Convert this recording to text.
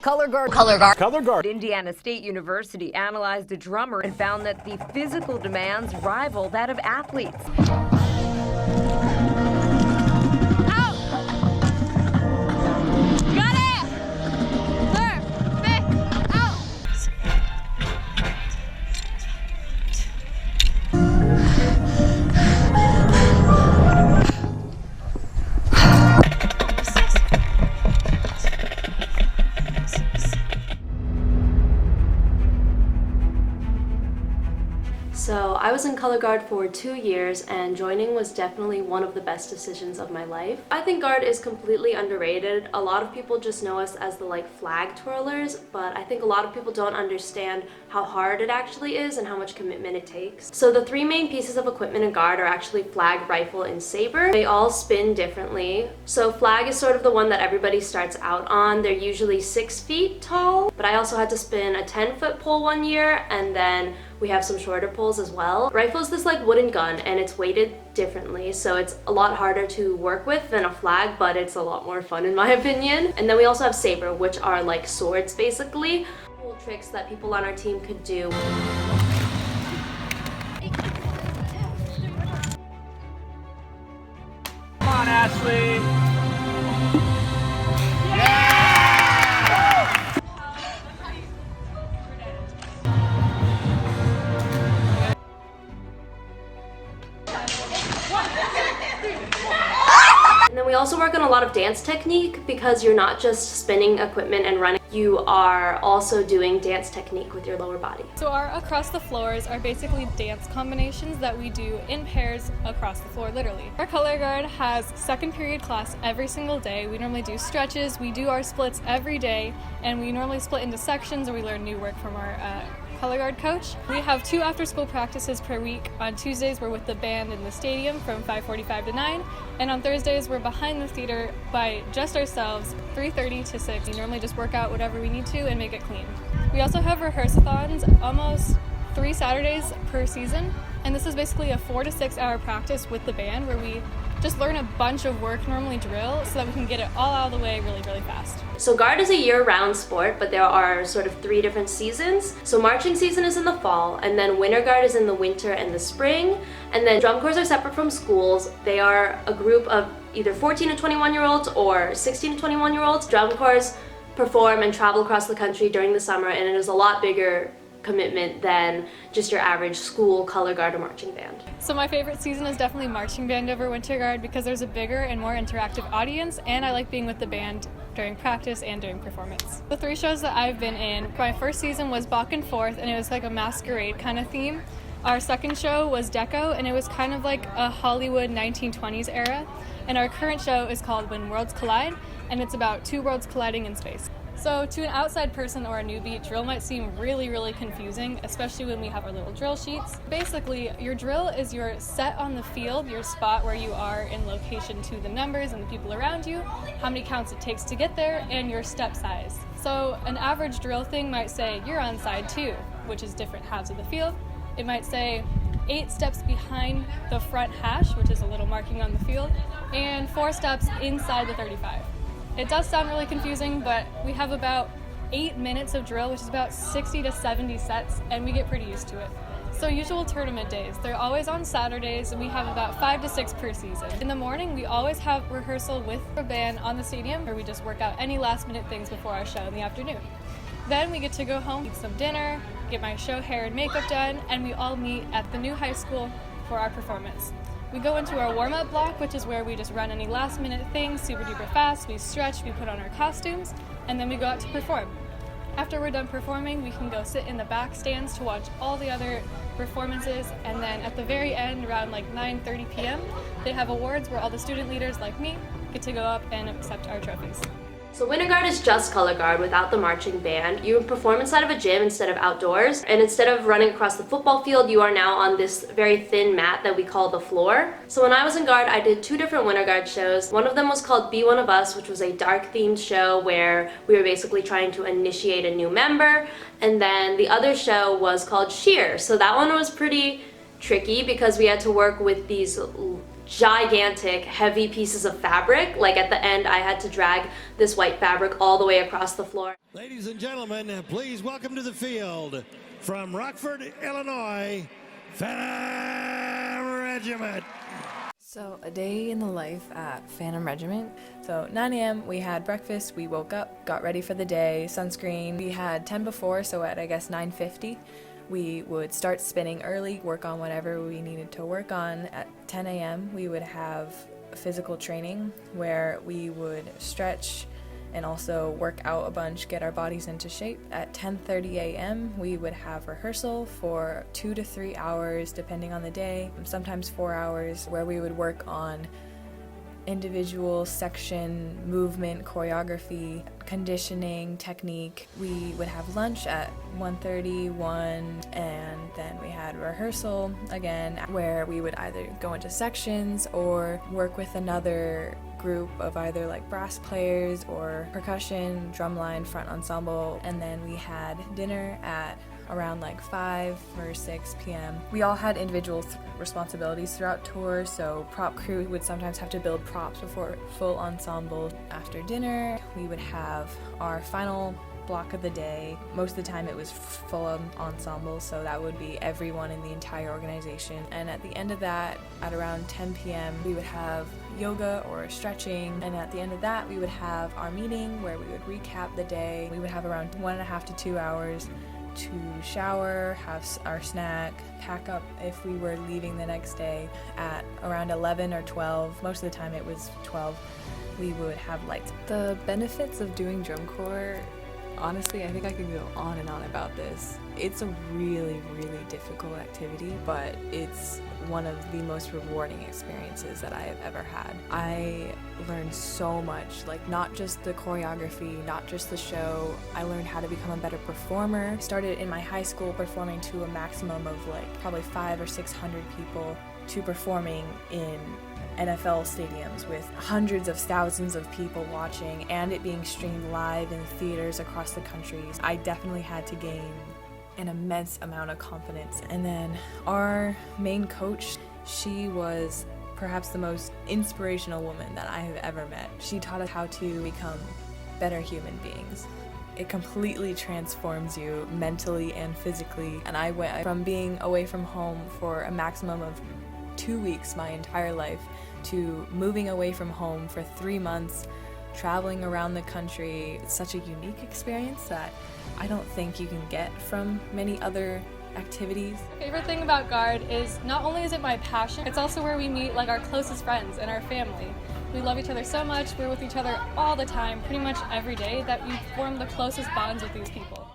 Color guard. Indiana State University analyzed a drummer and found that the physical demands rival that of athletes. So I was in color guard for 2 years, and joining was definitely one of the best decisions of my life. I think guard is completely underrated. A lot of people just know us as the flag twirlers, but I think a lot of people don't understand how hard it actually is and how much commitment it takes. So the 3 main pieces of equipment in guard are actually flag, rifle, and saber. They all spin differently. So flag is sort of the one that everybody starts out on. They're usually 6 feet tall, but I also had to spin a 10-foot pole one year, and then we have some shorter poles as well. Rifle is this wooden gun, and it's weighted differently, so it's a lot harder to work with than a flag, but it's a lot more fun in my opinion. And then we also have saber, which are like swords basically. Cool tricks that people on our team could do. Come on, Ashley! And then we also work on a lot of dance technique, because you're not just spinning equipment and running, you are also doing dance technique with your lower body. So our across the floors are basically dance combinations that we do in pairs across the floor, literally. Our color guard has second period class every single day. We normally do stretches, we do our splits every day, and we normally split into sections, or we learn new work from our color guard coach. We have 2 after-school practices per week. On Tuesdays, we're with the band in the stadium from 5:45 to 9, and on Thursdays, we're behind the theater by just ourselves, 3:30 to 6. We normally just work out whatever we need to and make it clean. We also have rehearsathons almost 3 Saturdays per season, and this is basically a 4 to 6 hour practice with the band where we just learn a bunch of work, normally drill, so that we can get it all out of the way really, really fast. So guard is a year-round sport, but there are sort of 3 different seasons. So marching season is in the fall, and then winter guard is in the winter and the spring, and then drum corps are separate from schools. They are a group of either 14 to 21-year-olds or 16 to 21-year-olds. Drum corps perform and travel across the country during the summer, and it is a lot bigger commitment than just your average school color guard or marching band. So my favorite season is definitely marching band over winter guard, because there's a bigger and more interactive audience, and I like being with the band during practice and during performance. The 3 shows that I've been in, my first season was Bach and Forth, and it was like a masquerade kind of theme. Our second show was Deco, and it was kind of like a Hollywood 1920s era. And our current show is called When Worlds Collide, and it's about 2 worlds colliding in space. So to an outside person or a newbie, drill might seem really, really confusing, especially when we have our little drill sheets. Basically, your drill is your set on the field, your spot where you are in location to the numbers and the people around you, how many counts it takes to get there, and your step size. So an average drill thing might say you're on side 2, which is different halves of the field. It might say 8 steps behind the front hash, which is a little marking on the field, and 4 steps inside the 35. It does sound really confusing, but we have about 8 minutes of drill, which is about 60 to 70 sets, and we get pretty used to it. So usual tournament days, they're always on Saturdays, and we have about 5 to 6 per season. In the morning, we always have rehearsal with the band on the stadium, where we just work out any last minute things before our show in the afternoon. Then we get to go home, eat some dinner, get my show hair and makeup done, and we all meet at the new high school for our performance. We go into our warm-up block, which is where we just run any last-minute things super duper fast. We stretch, we put on our costumes, and then we go out to perform. After we're done performing, we can go sit in the back stands to watch all the other performances, and then at the very end, around 9:30 p.m., they have awards where all the student leaders like me get to go up and accept our trophies. So winter guard is just color guard without the marching band. You perform inside of a gym instead of outdoors, and instead of running across the football field, you are now on this very thin mat that we call the floor. So when I was in guard, I did 2 different winter guard shows. One of them was called Be One of Us, which was a dark themed show where we were basically trying to initiate a new member, and then the other show was called Sheer. So that one was pretty tricky because we had to work with these gigantic, heavy pieces of fabric. Like at the end, I had to drag this white fabric all the way across the floor. Ladies and gentlemen, please welcome to the field, from Rockford, Illinois, Phantom Regiment. So a day in the life at Phantom Regiment. So 9 a.m. we had breakfast, we woke up, got ready for the day, sunscreen. We had 10 before, so at I guess 9:50 we would start spinning early, work on whatever we needed to work on. At 10 a.m. we would have physical training where we would stretch and also work out a bunch, get our bodies into shape. At 10:30 a.m. we would have rehearsal for 2 to 3 hours depending on the day, sometimes 4 hours, where we would work on individual section, movement, choreography, conditioning, technique. We would have lunch at 1:30, 1, and then we had rehearsal again where we would either go into sections or work with another group of either like brass players or percussion, drumline, front ensemble, and then we had dinner at around like 5 or 6 p.m. We all had individual responsibilities throughout tour, so prop crew would sometimes have to build props before full ensemble. After dinner, we would have our final block of the day. Most of the time it was full ensemble, so that would be everyone in the entire organization. And at the end of that, at around 10 p.m., we would have yoga or stretching, and at the end of that we would have our meeting where we would recap the day. We would have around 1.5 to 2 hours to shower, have our snack, pack up if we were leaving the next day. At around 11 or 12, most of the time it was 12, we would have lights. The benefits of doing drum corps, honestly, I think I could go on and on about this. It's a really, really difficult activity, but it's one of the most rewarding experiences that I have ever had. I learned so much, like not just the choreography, not just the show. I learned how to become a better performer. Started in my high school performing to a maximum of like probably 500 or 600 people, to performing in NFL stadiums with hundreds of thousands of people watching, and it being streamed live in theaters across the country. I definitely had to gain an immense amount of confidence. And then our main coach, she was perhaps the most inspirational woman that I have ever met. She taught us how to become better human beings. It completely transforms you mentally and physically. And I went from being away from home for a maximum of 2 weeks my entire life to moving away from home for 3 months, traveling around the country. It's such a unique experience that I don't think you can get from many other activities. My favorite thing about Guard is not only is it my passion, it's also where we meet like our closest friends and our family. We love each other so much, we're with each other all the time, pretty much every day, that we form the closest bonds with these people.